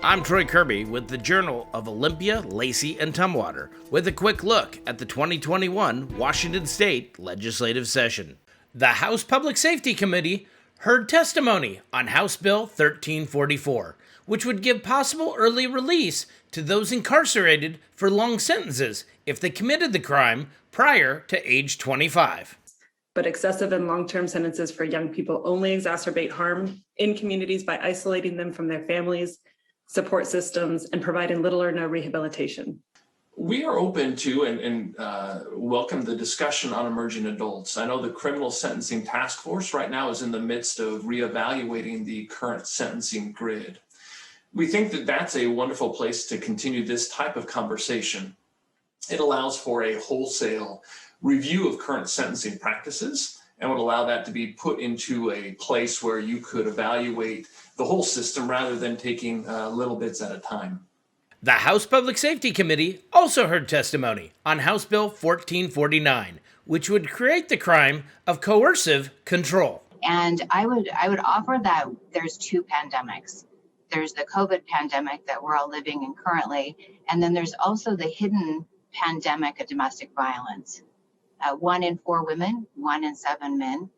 I'm Troy Kirby with the Journal of Olympia, Lacey, and Tumwater with a quick look at the 2021 Washington State Legislative Session. The House Public Safety Committee heard testimony on House Bill 1344, which would give possible early release to those incarcerated for long sentences if they committed the crime prior to age 25. But excessive and long-term sentences for young people only exacerbate harm in communities by isolating them from their families, support systems, and providing little or no rehabilitation. We are open to and welcome the discussion on emerging adults. I know the Criminal Sentencing Task Force right now is in the midst of reevaluating the current sentencing grid. We think that that's a wonderful place to continue this type of conversation. It allows for a wholesale review of current sentencing practices and would allow that to be put into a place where you could evaluate the whole system rather than taking little bits at a time. The House Public Safety Committee also heard testimony on House Bill 1449, which would create the crime of coercive control. And I would offer that there's two pandemics. There's the COVID pandemic that we're all living in currently, and then there's also the hidden pandemic of domestic violence. 1 in 4 women, 1 in 7 men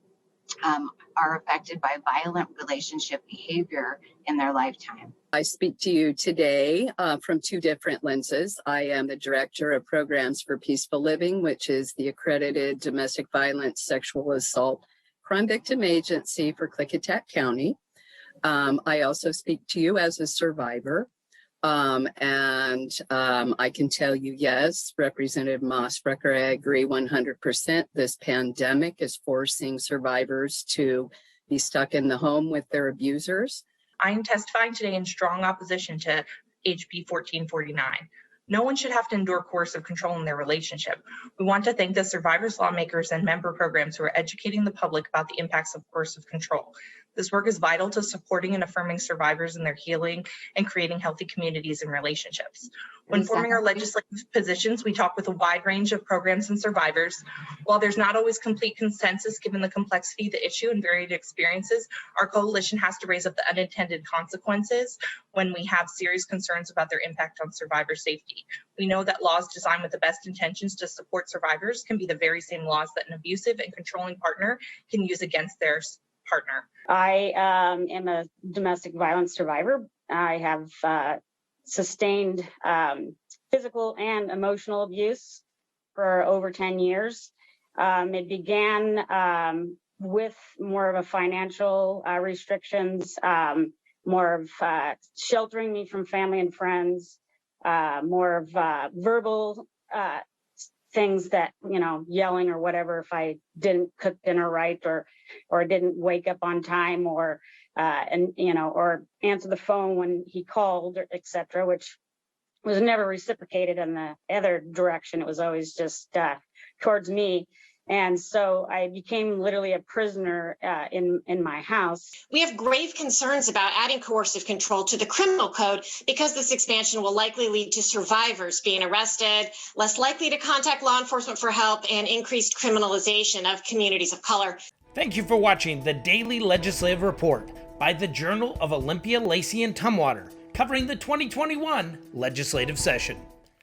are affected by violent relationship behavior in their lifetime. I speak to you today from 2 different lenses. I am the Director of Programs for Peaceful Living, which is the accredited domestic violence, sexual assault, crime victim agency for Clickitat County. I also speak to you as a survivor. I can tell you, yes, Representative Mossbrecher, I agree 100%. This pandemic is forcing survivors to be stuck in the home with their abusers. I am testifying today in strong opposition to HB 1449. No one should have to endure coercive control in their relationship. We want to thank the survivors, lawmakers, and member programs who are educating the public about the impacts of coercive control. This work is vital to supporting and affirming survivors in their healing and creating healthy communities and relationships. When forming our legislative positions, we talk with a wide range of programs and survivors. While there's not always complete consensus given the complexity of the issue and varied experiences, our coalition has to raise up the unintended consequences when we have serious concerns about their impact on survivor safety. We know that laws designed with the best intentions to support survivors can be the very same laws that an abusive and controlling partner can use against their partner. I am a domestic violence survivor. I have sustained physical and emotional abuse for over 10 years. It began with more of a financial restrictions, more of sheltering me from family and friends, more of verbal things that, yelling or whatever if I didn't cook dinner right or didn't wake up on time or answer the phone when he called, etc., which was never reciprocated in the other direction. It was always just towards me. And so I became literally a prisoner in my house. We have grave concerns about adding coercive control to the criminal code because this expansion will likely lead to survivors being arrested, less likely to contact law enforcement for help, and increased criminalization of communities of color. Thank you for watching the Daily Legislative Report by the Journal of Olympia, Lacey, and Tumwater, covering the 2021 legislative session.